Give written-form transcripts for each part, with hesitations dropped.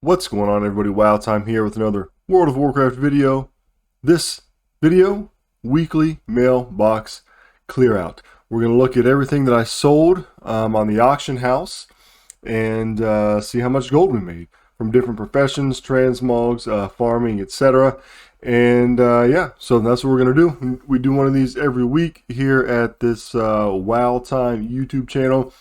What's going on, everybody? Wow Time here with another World of Warcraft video. This video, weekly mailbox clear out. We're going to look at everything that I sold on the auction house and see how much gold we made from different professions, transmogs, farming, etc. And yeah, so that's what we're going to do. We do one of these every week here at this Wow Time YouTube channel.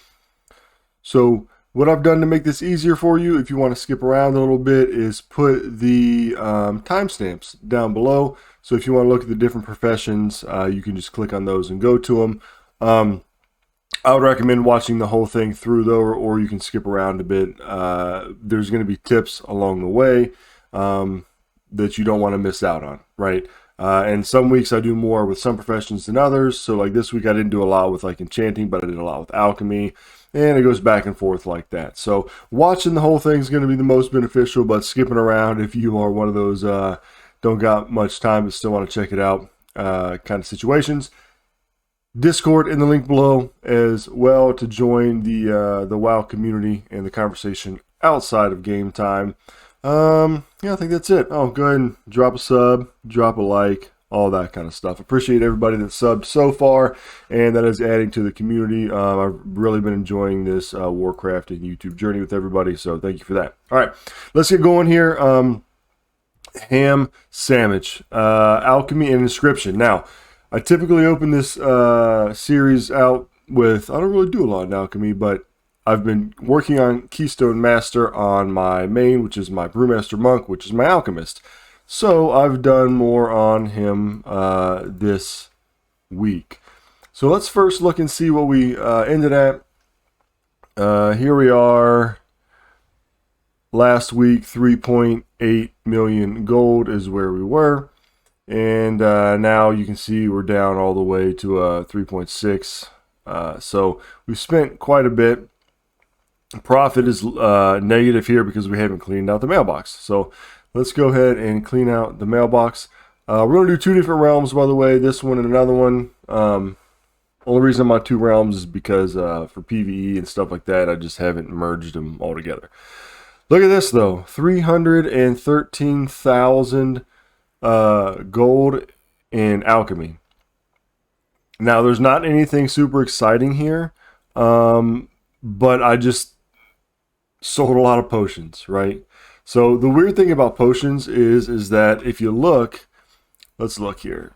So what I've done to make this easier for you, if you want to skip around a little bit, is put the timestamps down below. So if you want to look at the different professions, you can just click on those and go to them. I would recommend watching the whole thing through though, or you can skip around a bit. There's going to be tips along the way that you don't want to miss out on, right? And some weeks I do more with some professions than others. So like this week I didn't do a lot with like Enchanting, but I did a lot with Alchemy. And it goes back and forth like that. So watching the whole thing is going to be the most beneficial, but skipping around if you are one of those don't got much time but still want to check it out kind of situations. Discord in the link below as well to join the WoW community and the conversation outside of game time. Yeah, I think that's it. Oh, go ahead and drop a sub, drop a like, all that kind of stuff. Appreciate everybody that subbed so far, and that is adding to the community. I've really been enjoying this Warcraft and YouTube journey with everybody, so thank you for that. All right, let's get going here. Ham sandwich, Alchemy and Inscription. Now, I typically open this series out with, I don't really do a lot in Alchemy, but I've been working on Keystone Master on my main, which is my Brewmaster Monk, which is my Alchemist. So I've done more on him this week. So let's first look and see what we ended at. Here we are. Last week, 3.8 million gold is where we were. And now you can see we're down all the way to 3.6. So we've spent quite a bit. Profit is negative here because we haven't cleaned out the mailbox. So let's go ahead and clean out the mailbox. We're going to do two different realms, by the way, this one and another one. Only reason I'm on two realms is because for PvE and stuff like that, I just haven't merged them all together. Look at this, though. 313,000 gold in Alchemy. Now, there's not anything super exciting here, but I just sold a lot of potions, right? So the weird thing about potions is that if you look, let's look here.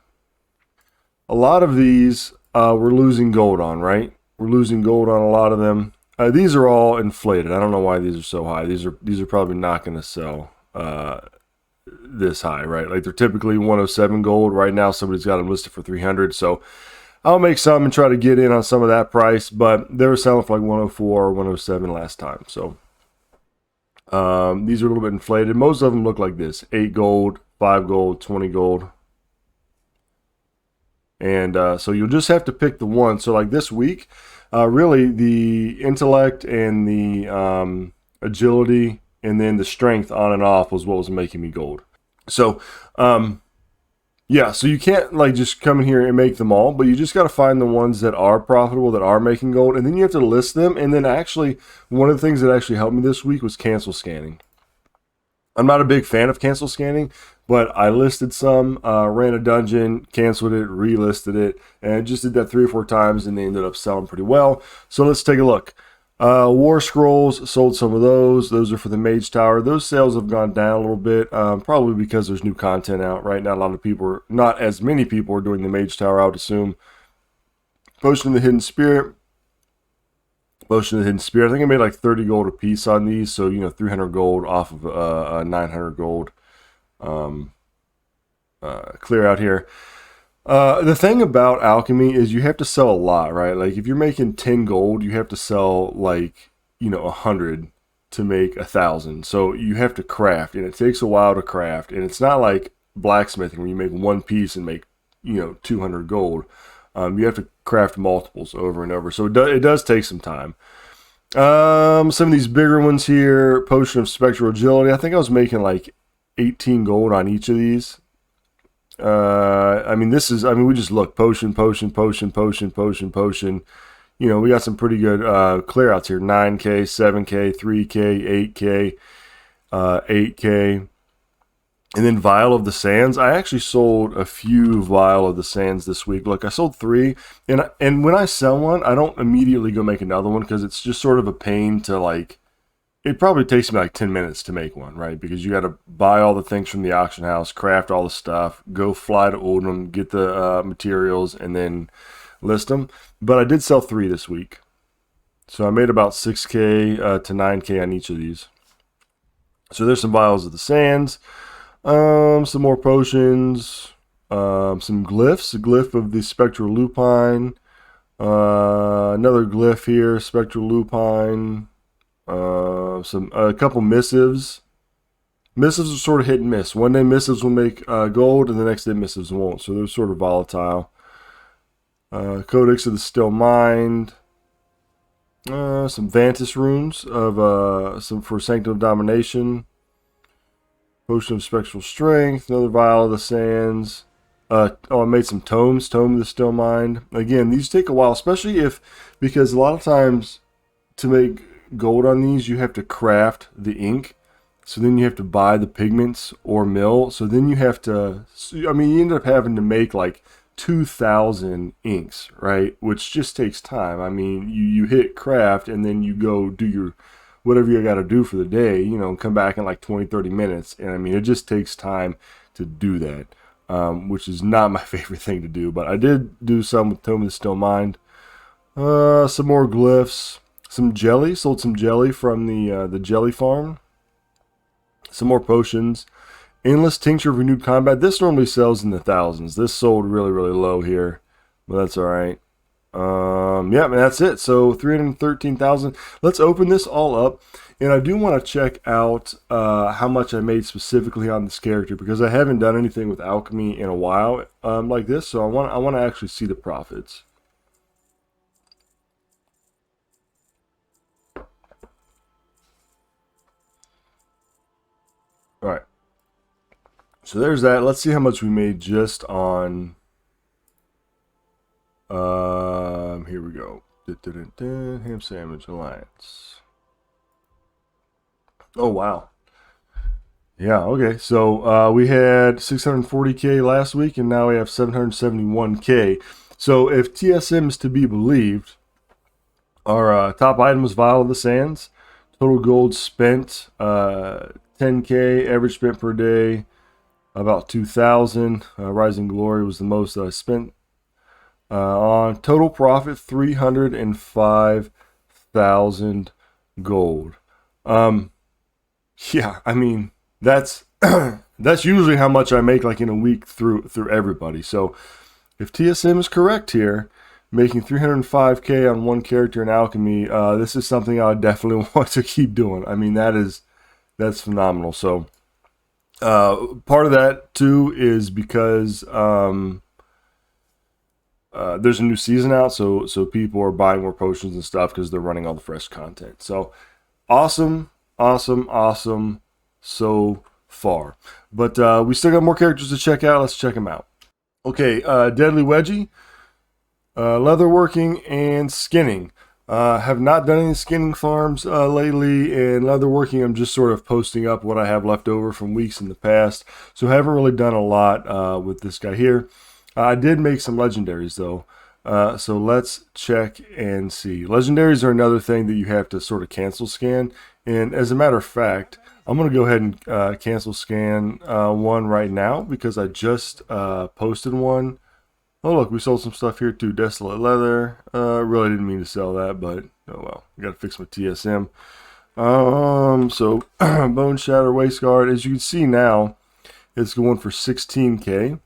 A lot of these we're losing gold on, right? We're losing gold on a lot of them. These are all inflated. I don't know why these are so high. These are probably not going to sell this high, right? Like they're typically 107 gold. Right now somebody's got them listed for 300. So I'll make some and try to get in on some of that price, but they were selling for like 104 or 107 last time. So these are a little bit inflated. Most of them look like this: 8 gold, 5 gold, 20 gold. And so you'll just have to pick the one. So like this week, really the intellect and the agility and then the strength on and off was what was making me gold. So yeah, so you can't like just come in here and make them all, but you just got to find the ones that are profitable, that are making gold, and then you have to list them. And then actually, one of the things that actually helped me this week was cancel scanning. I'm not a big fan of cancel scanning, but I listed some, ran a dungeon, canceled it, relisted it, and I just did that 3 or 4 times, and they ended up selling pretty well. So let's take a look. War Scrolls, sold some of those. Those are for the Mage Tower. Those sales have gone down a little bit, probably because there's new content out right now. A lot of people not as many people are doing the Mage Tower, I would assume. Potion of the Hidden Spirit. Potion of the Hidden Spirit. I think I made like 30 gold a piece on these, so 300 gold off of 900 gold. Clear out here. The thing about Alchemy is you have to sell a lot, right? Like if you're making 10 gold, you have to sell like 100 to make 1,000. So you have to craft, and it takes a while to craft. And it's not like blacksmithing where you make one piece and make 200 gold. You have to craft multiples over and over, so it does take some time. Some of these bigger ones here: Potion of Spectral Agility. I think I was making like 18 gold on each of these. We just look potion. We got some pretty good clear outs here: 9K, 7K, 3K, 8K. 8K. And then Vial of the Sands. I actually sold a few Vial of the Sands this week. Look, I sold 3. And when I sell one, I don't immediately go make another one because it's just sort of a pain to like... It probably takes me like 10 minutes to make one, right? Because you got to buy all the things from the auction house, craft all the stuff, go fly to Oldham, get the materials, and then list them. But I did sell 3 this week. So I made about 6K to 9K on each of these. So there's some Vials of the Sands. Some more potions. Some glyphs. A glyph of the Spectral Lupine. Another glyph here, Spectral Lupine. A couple missives. Missives are sort of hit and miss. One day missives will make gold, and the next day missives won't. So they're sort of volatile. Codex of the Still Mind. Some Vantis runes of some for Sanctum of Domination. Potion of Spectral Strength. Another Vial of the Sands. I made some tomes. Tome of the Still Mind. Again, these take a while, especially because a lot of times to make gold on these, you have to craft the ink. So then you have to buy the pigments or mill. So then you have to, I mean, you end up having to make like 2,000 inks, right? Which just takes time. I mean, you hit craft and then you go do your, whatever you got to do for the day, you know, and come back in like 20, 30 minutes. And I mean, it just takes time to do that, which is not my favorite thing to do. But I did do some with Tome of the Still Mind. Some more glyphs. Some jelly, sold some jelly from the jelly farm. Some more potions. Endless Tincture of Renewed Combat. This normally sells in the thousands. This sold really, really low here, but that's all right. Yeah, and that's it. So 313,000. Let's open this all up, and I do want to check out how much I made specifically on this character because I haven't done anything with Alchemy in a while like this. So I want to actually see the profits. All right, so there's that. Let's see how much we made just on, here we go. Ham Sandwich Alliance. Oh, wow. Yeah, okay. So we had 640K last week, and now we have 771K. So if TSM is to be believed, our top item was Vial of the Sands. Total gold spent, 10K, average spent per day, about 2,000. Rising Glory was the most that I spent on. Total profit, 305,000 gold. Yeah, I mean, that's that's usually how much I make like in a week through everybody. So if TSM is correct here, making 305K on one character in Alchemy, this is something I definitely want to keep doing. I mean, that's phenomenal. So part of that too is because there's a new season out, so people are buying more potions and stuff because they're running all the fresh content. So awesome so far. But we still got more characters to check out. Let's check them out. Okay, Deadly Wedgie, Leatherworking, and Skinning. Have not done any skinning farms lately, and Leatherworking I'm just sort of posting up what I have left over from weeks in the past, so I haven't really done a lot with this guy here. I did make some legendaries though, so let's check and see. Legendaries are another thing that you have to sort of cancel scan, and as a matter of fact, I'm going to go ahead and cancel scan one right now because I just posted one. Oh look, we sold some stuff here too. Desolate Leather. Really didn't mean to sell that, but oh well. I gotta fix my TSM. So Bone Shatter Waistguard. As you can see now, it's going for 16K.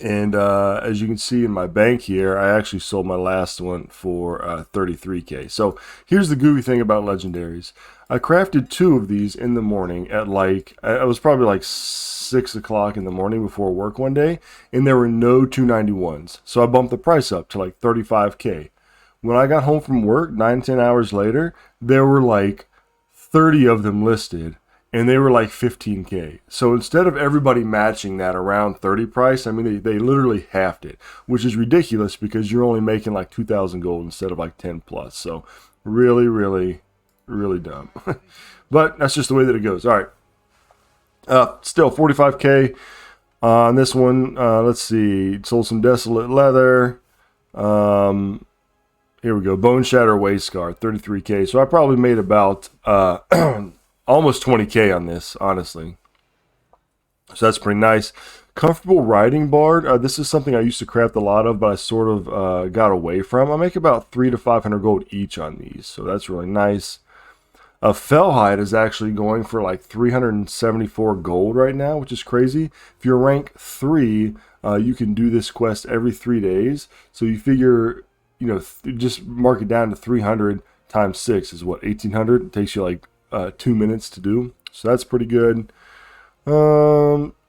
And as you can see in my bank here, I actually sold my last one for 33K. So here's the goofy thing about legendaries. I crafted 2 of these in the morning at like, I was probably like 6 o'clock in the morning before work one day, and there were no 291s. So I bumped the price up to like 35K. When I got home from work 9-10 hours later, there were like 30 of them listed, and they were like 15K. So instead of everybody matching that around 30 price, I mean, they literally halved it, which is ridiculous because you're only making like 2,000 gold instead of like 10 plus. So really dumb. But that's just the way that it goes. All right. Still 45K on this one. Let's see. Sold some Desolate Leather. Here we go. Bone Shatter Wayscar, 33K. So I probably made about almost 20K on this, honestly. So that's pretty nice. Comfortable Riding Bard. This is something I used to craft a lot of, but I sort of got away from. I make about 300 to 500 gold each on these, so that's really nice. Fellhide is actually going for like 374 gold right now, which is crazy. If you're rank 3, you can do this quest every 3 days. So you figure, you know, just mark it down to 300 times 6 is what, 1800? It takes you like 2 minutes to do. So that's pretty good.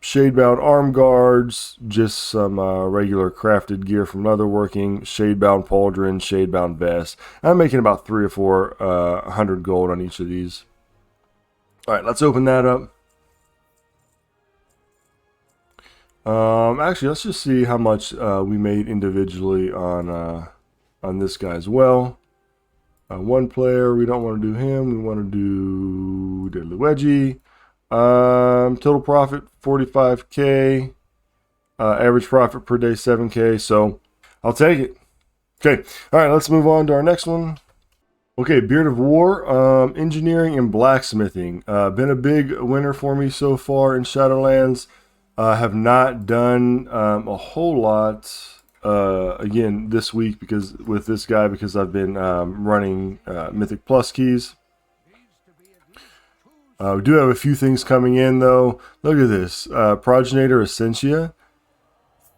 Shadebound arm guards, just some regular crafted gear from Leatherworking, Shadebound pauldron, Shadebound vest. I'm making about 300 or 400 gold on each of these. All right, let's open that up. Actually, let's just see how much we made individually on this guy as well. One player, we don't want to do him. We want to do Deadly Wedgie. Total profit 45K. Average profit per day 7K. So I'll take it. Okay. All right. Let's move on to our next one. Okay. Beard of War. Engineering and blacksmithing. Been a big winner for me so far in Shadowlands. Have not done a whole lot again this week because with this guy because I've been running Mythic Plus keys. We do have a few things coming in though. Look at this. Progenitor Essentia.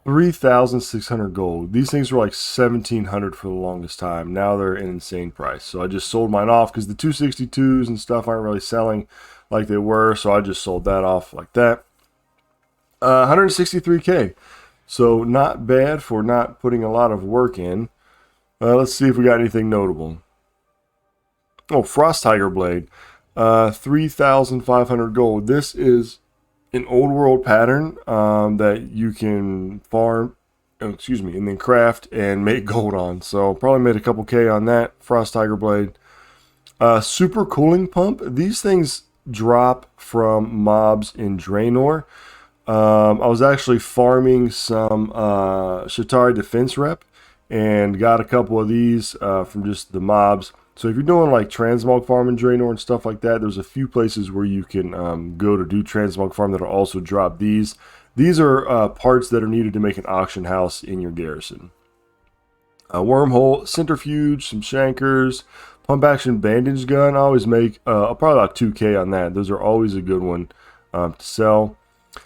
3,600 gold. These things were like 1,700 for the longest time. Now they're an insane price. So I just sold mine off because the 262s and stuff aren't really selling like they were. So I just sold that off like that. 163K. So not bad for not putting a lot of work in. Let's see if we got anything notable. Oh, Frost Tiger Blade. 3,500 gold. This is an old world pattern that you can farm, and then craft and make gold on. So probably made a couple K on that. Frost Tiger Blade. Super Cooling Pump. These things drop from mobs in Draenor. I was actually farming some Shatari Defense Rep and got a couple of these from just the mobs. So if you're doing like Transmog farm in Draenor and stuff like that, there's a few places where you can go to do Transmog farm that'll also drop these. These are parts that are needed to make an auction house in your garrison. Wormhole, Centrifuge, some Shankers, Pump Action Bandage Gun. I always make probably about 2K on that. Those are always a good one to sell.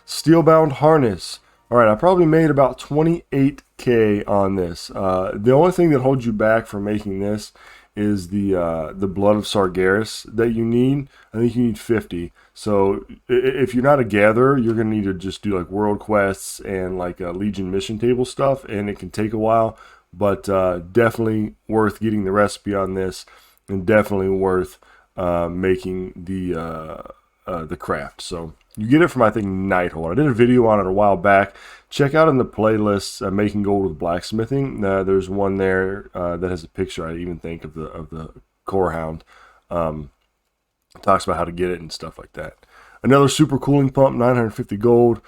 Steelbound Harness. All right, I probably made about 28K on this. The only thing that holds you back from making this is the Blood of Sargeras that you need. I think you need 50. So if you're not a gatherer, you're going to need to just do like world quests and like Legion mission table stuff, and it can take a while, but definitely worth getting the recipe on this, and definitely worth making the craft. So you get it from, I think, Nighthold. I did a video on it a while back. Check out in the playlist Making Gold with Blacksmithing. There's one there that has a picture, I even think, of the Core Hound. Talks about how to get it and stuff like that. Another Super Cooling Pump, 950 gold.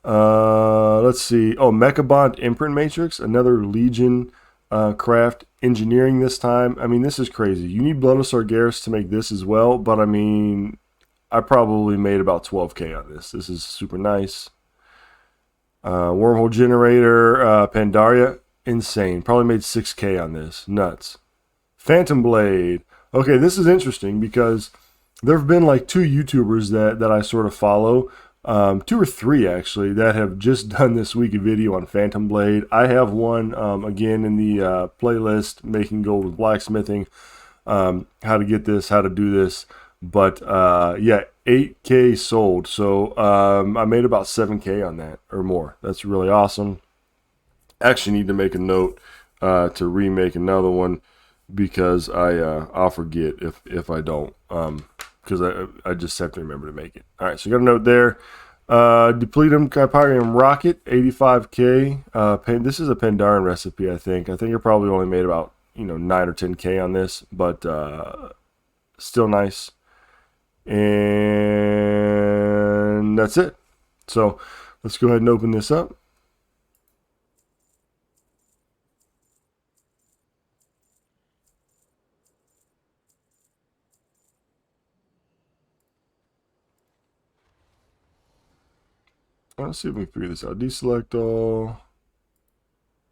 Let's see. Oh, Mechabond Imprint Matrix. Another Legion craft. Engineering this time. I mean, this is crazy. You need Blood of Sargeras to make this as well, but I mean, I probably made about 12K on this. This is super nice. Wormhole Generator, Pandaria, insane. Probably made 6K on this. Nuts. Phantom Blade. Okay, this is interesting because there have been like 2 YouTubers that I sort of follow. 2 or 3 actually that have just done this week a video on Phantom Blade. I have one again in the playlist Making Gold with Blacksmithing. How to get this, how to do this. But yeah, 8K sold. So I made about 7K on that or more. That's really awesome. Actually need to make a note to remake another one because I'll forget if I don't. Because I just have to remember to make it. All right, so you got a note there. Depletum Kyparium Rocket, 85K. This is a Pandaren recipe, I think. I think I probably only made about 9 or 10K on this, but still nice. And that's it. So let's go ahead and open this up. Let's see if we can figure this out. Deselect all.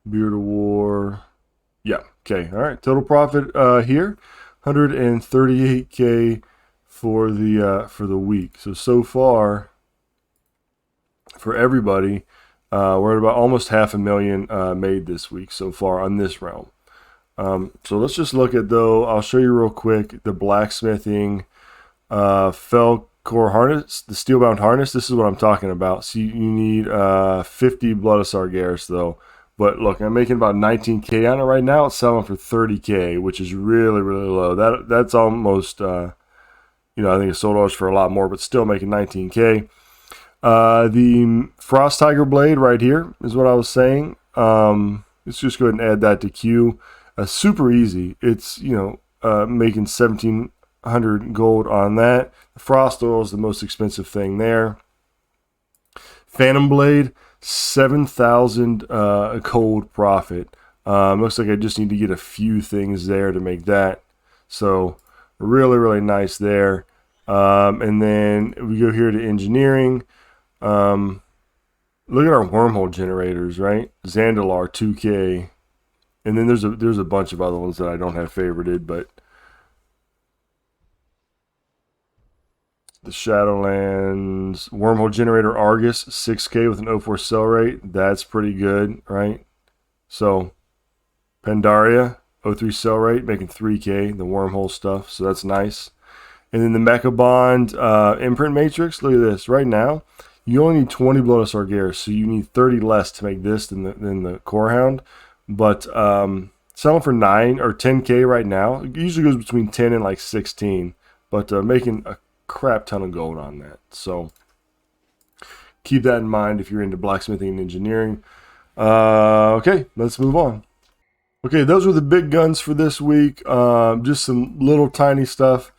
Beard of War. Yeah. Okay. All right. Total profit here, 138K for the week. So far for everybody, we're at about almost $500,000 made this week so far on this realm. So let's just look at, though, I'll show you real quick the blacksmithing fell core harness, the steel-bound harness. This is what I'm talking about. So you need 50 Blood of Sargeras, though. But look, I'm making about 19K on it right now. It's selling for 30K, which is really, really low. That's almost, I think it sold ours for a lot more, but still making 19K. The Frost Tiger Blade right here is what I was saying. Let's just go ahead and add that to queue. Super easy. It's, making 1,700 gold on that. The Frost Oil is the most expensive thing there. Phantom Blade, 7,000 gold profit. Looks like I just need to get a few things there to make that. So really, really nice there. And then we go here to engineering. Look at our wormhole generators, right? Zandalar, 2K. And then there's a bunch of other ones that I don't have favorited, but the Shadowlands wormhole generator Argus, 6K with an 0.4 sell rate. That's pretty good, right? So Pandaria, 0.3 sell rate, making 3K, the wormhole stuff. So that's nice. And then the Mecha Bond imprint matrix. Look at this. Right now, you only need 20 Blood of Sargeras, so you need 30 less to make this than the Core Hound. But selling for 9 or 10K right now. It usually goes between 10 and like 16, but making a crap ton of gold on that. So keep that in mind if you're into blacksmithing and engineering. Okay, let's move on. Okay, those were the big guns for this week. Just some little tiny stuff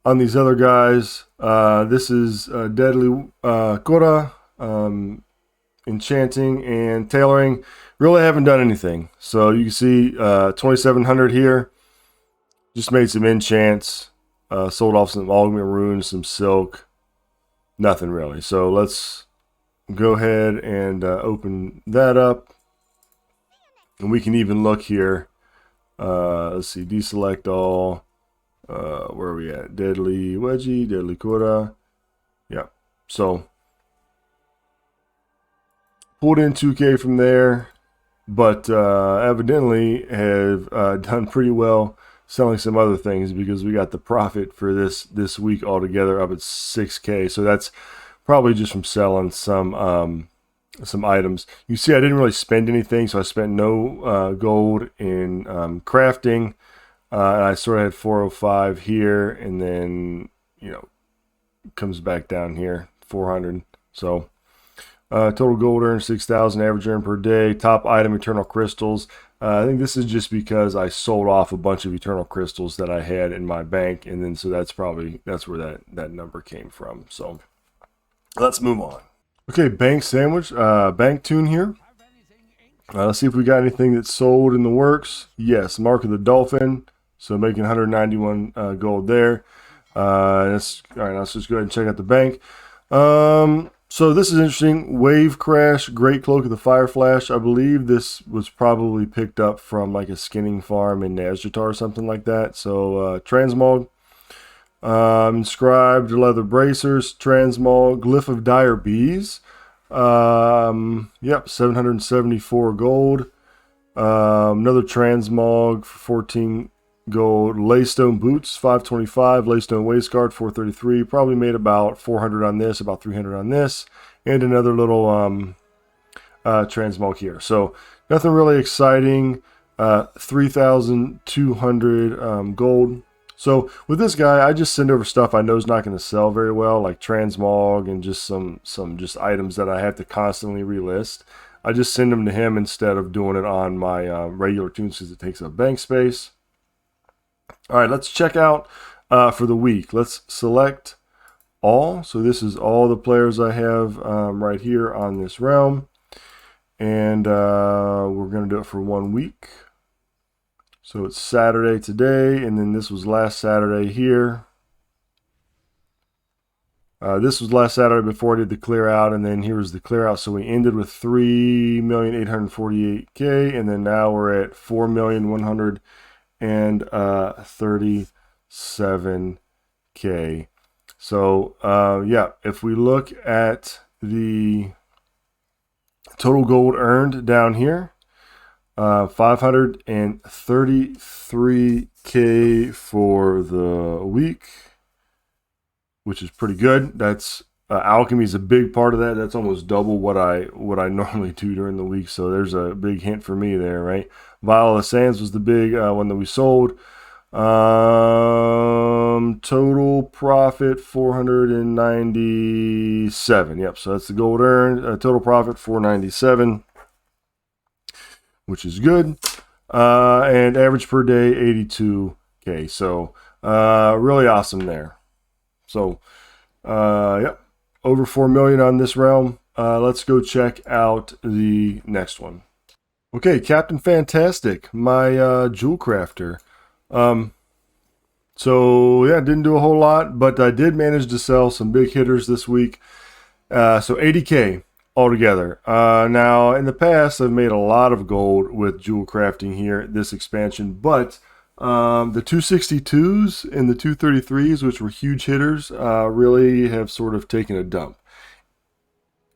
on these other guys. This is Deadly Kora, Enchanting, and Tailoring. Really haven't done anything. So you can see 2,700 here. Just made some enchants. Sold off some Alchemy runes, some silk. Nothing really. So let's go ahead and open that up. And we can even look here. Let's see. Deselect all. Where are we at? Deadly Wedgie, Deadly Kora. Yeah. So pulled in 2K from there, but evidently have done pretty well selling some other things, because we got the profit for this week altogether up at 6K. So that's probably just from selling some items. You see, I didn't really spend anything, so I spent no gold in crafting. And I sort of had 405 here, and then comes back down here 400. So total gold earned 6,000, average earned per day. Top item, eternal crystals. I think this is just because I sold off a bunch of eternal crystals that I had in my bank, and then so that's where that number came from. So let's move on. Okay, bank sandwich, bank Toon here. Let's see if we got anything that's sold in the works. Yes, Mark of the Dolphin. So making 191 gold there. All right, let's just go ahead and check out the bank. So this is interesting. Wave Crash, Great Cloak of the Fire Flash. I believe this was probably picked up from like a skinning farm in Nazjatar or something like that. So Transmog. Inscribed Leather Bracers, Transmog, Glyph of Dire Bees. Yep, 774 gold. Another Transmog for 14 gold. Laystone Boots, 525. Laystone Waistguard, 433. Probably made about 400 on this, about 300 on this. And another little Transmog here. So nothing really exciting. 3,200 gold. So with this guy, I just send over stuff I know is not going to sell very well, like Transmog and just some items that I have to constantly relist. I just send them to him instead of doing it on my regular Toons, because it takes up bank space. All right, let's check out for the week. Let's select all. So this is all the players I have right here on this realm. And we're going to do it for 1 week. So it's Saturday today, and then this was last Saturday here. This was last Saturday before I did the clear out, and then here was the clear out. So we ended with 3,848K, and then now we're at 4,137K. So yeah, if we look at the total gold earned down here, 533K for the week, which is pretty good. That's Alchemy is a big part of that. That's almost double what I normally do during the week. So there's a big hint for me there, right? Vial of the Sands was the big one that we sold. Total profit 497. Yep. So that's the gold earned. Total profit 497, which is good. And average per day 82K. So really awesome there. So, yep, over 4 million on this realm. Let's go check out the next one. Okay, Captain Fantastic, my jewel crafter. So yeah, didn't do a whole lot, but I did manage to sell some big hitters this week. So 80K altogether. Now in the past, I've made a lot of gold with jewel crafting here, this expansion, but the 262s and the 233s, which were huge hitters, really have sort of taken a dump.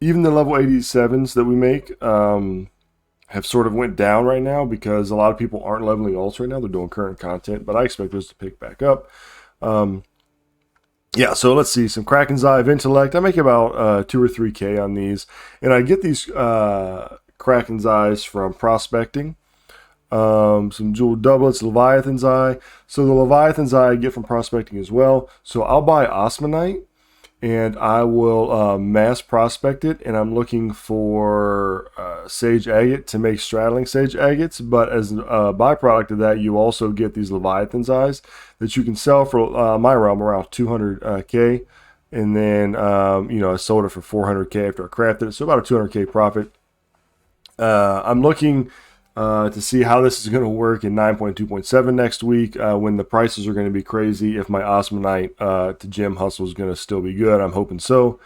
Even the level 87s that we make have sort of went down right now because a lot of people aren't leveling alts right now. They're doing current content, but I expect those to pick back up. Yeah, so let's see. Some Kraken's Eye of Intellect. I make about 2 or 3K on these. And I get these Kraken's Eyes from prospecting. Some jeweled doublets, Leviathan's Eye. So the Leviathan's Eye I get from prospecting as well. So I'll buy Osmanite and I will mass prospect it, and I'm looking for sage agate to make straddling sage agates. But as a byproduct of that, you also get these Leviathan's Eyes that you can sell for my realm around 200K, and then you know, I sold it for 400K after I crafted it, so about a 200K profit. I'm looking to see how this is going to work in 9.2.7 next week when the prices are going to be crazy. If my Osmanite to gem hustle is going to still be good, I'm hoping so.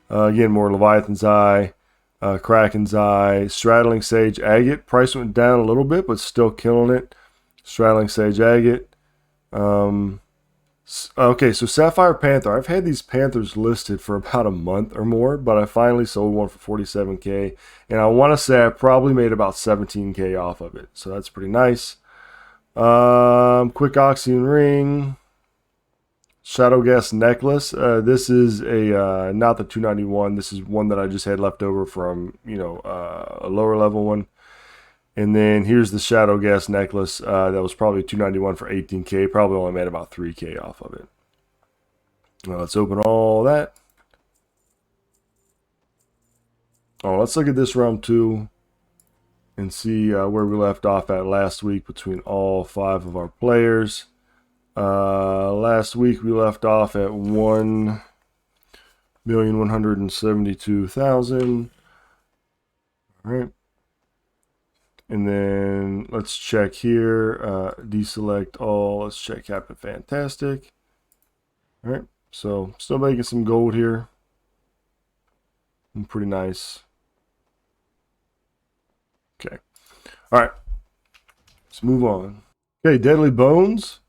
Again, more Leviathan's Eye, Kraken's Eye, Straddling Sage Agate. Price went down a little bit, but still killing it. Straddling Sage Agate. Okay, so Sapphire Panther. I've had these Panthers listed for about a month or more, but I finally sold one for 47K, and I want to say I probably made about 17K off of it, so that's pretty nice. Quick Oxygen Ring, Shadow Gas Necklace. This is a not the 291. This is one that I just had left over from, you know, a lower level one. And then here's the Shadow Gas Necklace. That was probably 291 for 18K. Probably only made about 3K off of it. Let's open all that. Oh, let's look at this round 2 and see where we left off at last week between all 5 of our players. Last week we left off at 1,172,000. All right. And then let's check here, deselect all, let's check Captain Fantastic. All right, so still making some gold here. And pretty nice. Okay, all right, let's move on. Okay, Deadly Bones.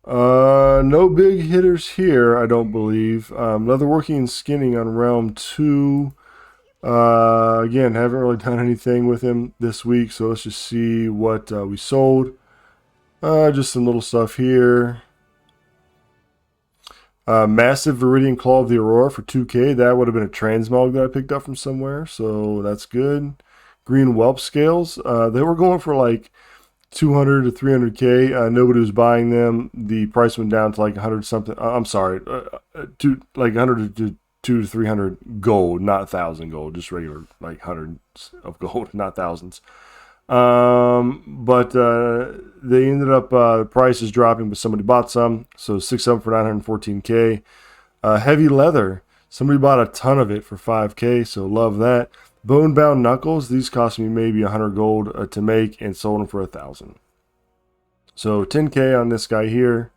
No big hitters here, I don't believe. Leatherworking and Skinning on Realm 2. Again, haven't really done anything with him this week, so let's just see what we sold. Just some little stuff here. Massive Viridian Claw of the Aurora for 2K. That would have been a Transmog that I picked up from somewhere, so that's good. Green Whelp Scales. They were going for like 200 to 300K. Nobody was buying them. The price went down to like 100 something. I'm sorry, to like 100 to 200 to 300 gold, not 1,000 gold, just regular like hundreds of gold, not thousands. But they ended up the price is dropping, but somebody bought some, so 6 of them for 914K. Heavy leather. Somebody bought a ton of it for 5K, so love that. Bone bound knuckles. These cost me maybe 100 gold to make, and sold them for 1,000. So 10K on this guy here.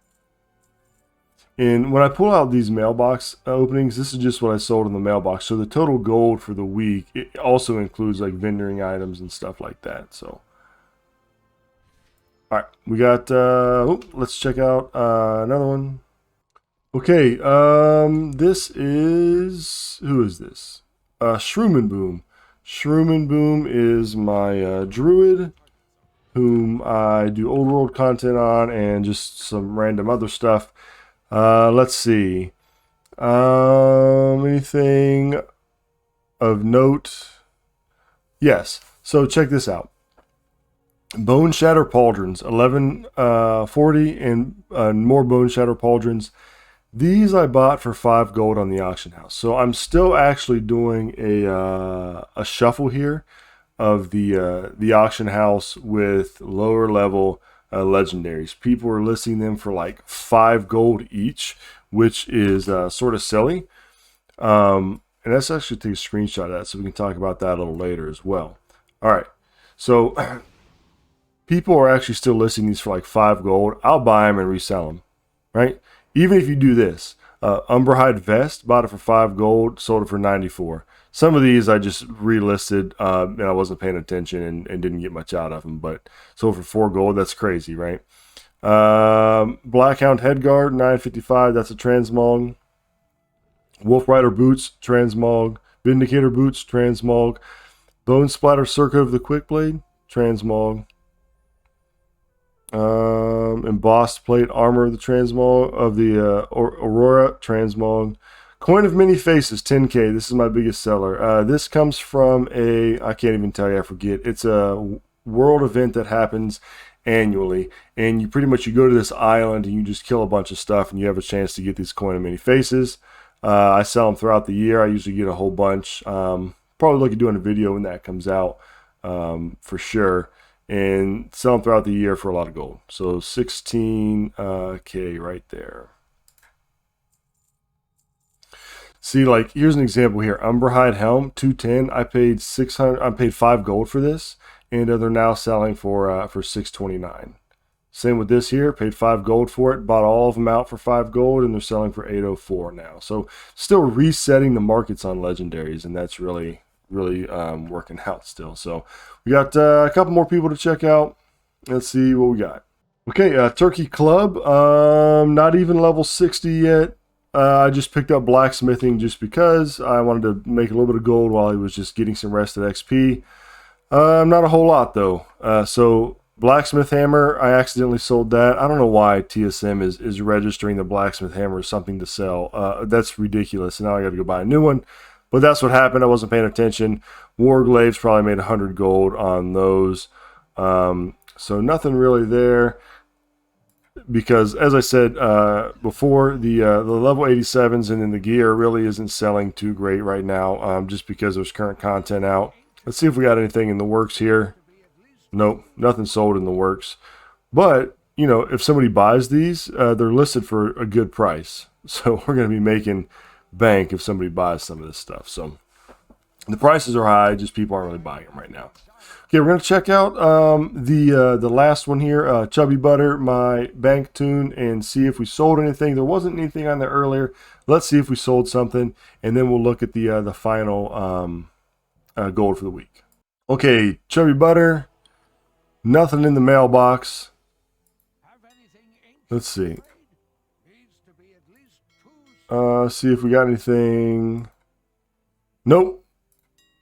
And when I pull out these mailbox openings, this is just what I sold in the mailbox. So the total gold for the week, it also includes like vendoring items and stuff like that. So, all right, we got. Let's check out another one. Okay, this is, who is this? Shroomin Boom. Shroomin Boom is my druid, whom I do old world content on and just some random other stuff. Let's see. Anything of note? Yes. So check this out. Bone Shatter Pauldrons, 1140 and more Bone Shatter Pauldrons. These I bought for 5 gold on the auction house. So I'm still actually doing a shuffle here of the auction house with lower level legendaries. People are listing them for like 5 gold each, which is sort of silly. And let's actually take a screenshot of that so we can talk about that a little later as well. All right, so people are actually still listing these for like 5 gold. I'll buy them and resell them, right? Even if you do this, Umberhide Vest, bought it for 5 gold, sold it for 94. Some of these I just relisted and I wasn't paying attention and didn't get much out of them, but sold for 4 gold. That's crazy, right? Blackhound Headguard, 955. That's a Transmog. Wolf Rider Boots, Transmog. Vindicator Boots, Transmog. Bone Splatter Circuit of the Quickblade, Transmog. Embossed plate armor of the Transmog of the Aurora, Transmog. Coin of Many Faces, 10K. This is my biggest seller. This comes from I can't even tell you, I forget. It's a world event that happens annually, and you pretty much, you go to this island and you just kill a bunch of stuff and you have a chance to get these Coin of Many Faces. I sell them throughout the year. I usually get a whole bunch. Probably look at doing a video when that comes out, for sure. And sell them throughout the year for a lot of gold. So 16K right there. See, like, here's an example here. Umberhide Helm, 210. I paid 600. I paid 5 gold for this, and they're now selling for 629. Same with this here. Paid 5 gold for it. Bought all of them out for 5 gold, and they're selling for 804 now. So still resetting the markets on legendaries, and that's really working out still. So we got a couple more people to check out. Let's see what we got. Okay, Turkey Club, not even level 60 yet. I just picked up blacksmithing just because I wanted to make a little bit of gold while he was just getting some rest at XP. Not a whole lot though. So blacksmith hammer, I accidentally sold that. I don't know why TSM is registering the blacksmith hammer as something to sell. That's ridiculous. Now I got to go buy a new one. But that's what happened. I wasn't paying attention. Warglaives probably made 100 gold on those. So nothing really there. Because, as I said before, the level 87s and then the gear really isn't selling too great right now, just because there's current content out. Let's see if we got anything in the works here. Nope, nothing sold in the works. But, you know, if somebody buys these, they're listed for a good price. So we're going to be making bank if somebody buys some of this stuff. So the prices are high, just people aren't really buying them right now. Okay, we're going to check out the last one here, Chubby Butter, my bank Toon, and see if we sold anything. There wasn't anything on there earlier. Let's see if we sold something, and then we'll look at the final gold for the week. Okay, Chubby Butter, nothing in the mailbox. Let's see. See if we got anything. Nope,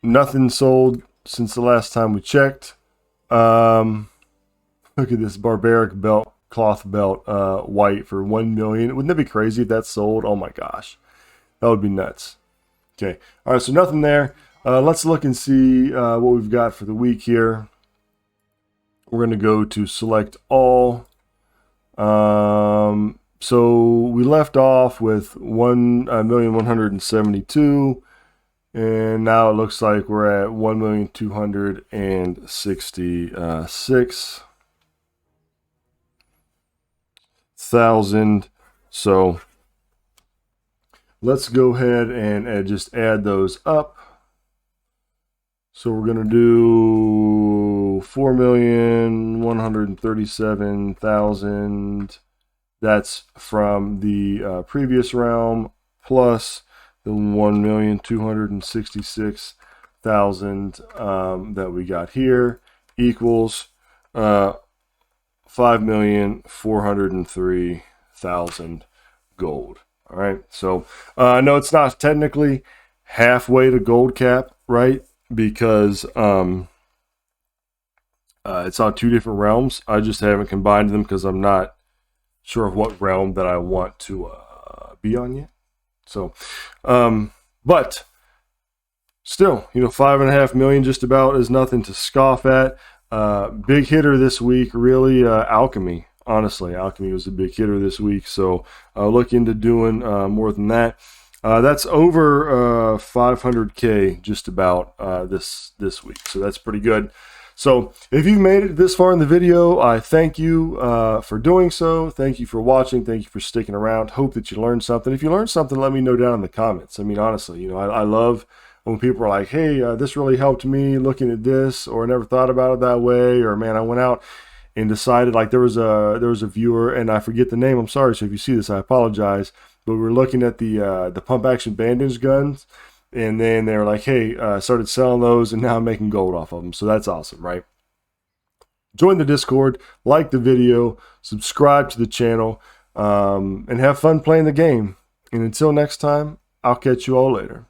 nothing sold since the last time we checked. Look at this barbaric belt, cloth belt, white for 1 million. Wouldn't that be crazy if that sold? Oh my gosh, that would be nuts. Okay, all right, so nothing there. Let's look and see what we've got for the week here. We're going to go to select all. So we left off with 1,172,000, and now it looks like we're at 1,266,000. So let's go ahead and just add those up. So we're going to do 4,137,000. That's from the previous realm, plus the 1,266,000 that we got here, equals 5,403,000 gold. All right, so no, it's not technically halfway to gold cap, right? Because it's on two different realms. I just haven't combined them because I'm not sure of what realm that I want to be on yet. So, but still, you know, 5.5 million just about is nothing to scoff at. Big hitter this week, really, Alchemy. Honestly, Alchemy was a big hitter this week. So look into doing more than that. That's over 500K just about this week. So that's pretty good. So if you've made it this far in the video, I thank you for doing so. Thank you for watching. Thank you for sticking around. Hope that you learned something. If you learned something, let me know down in the comments. I mean, honestly, you know, I love when people are like, hey, this really helped me looking at this, or I never thought about it that way, or man, I went out and decided, like there was a viewer, and I forget the name. I'm sorry. So if you see this, I apologize. But we were looking at the pump action bandage guns, and then they were like, hey, started selling those, and now I'm making gold off of them. So that's awesome, right? Join the Discord, like the video, subscribe to the channel, and have fun playing the game. And until next time, I'll catch you all later.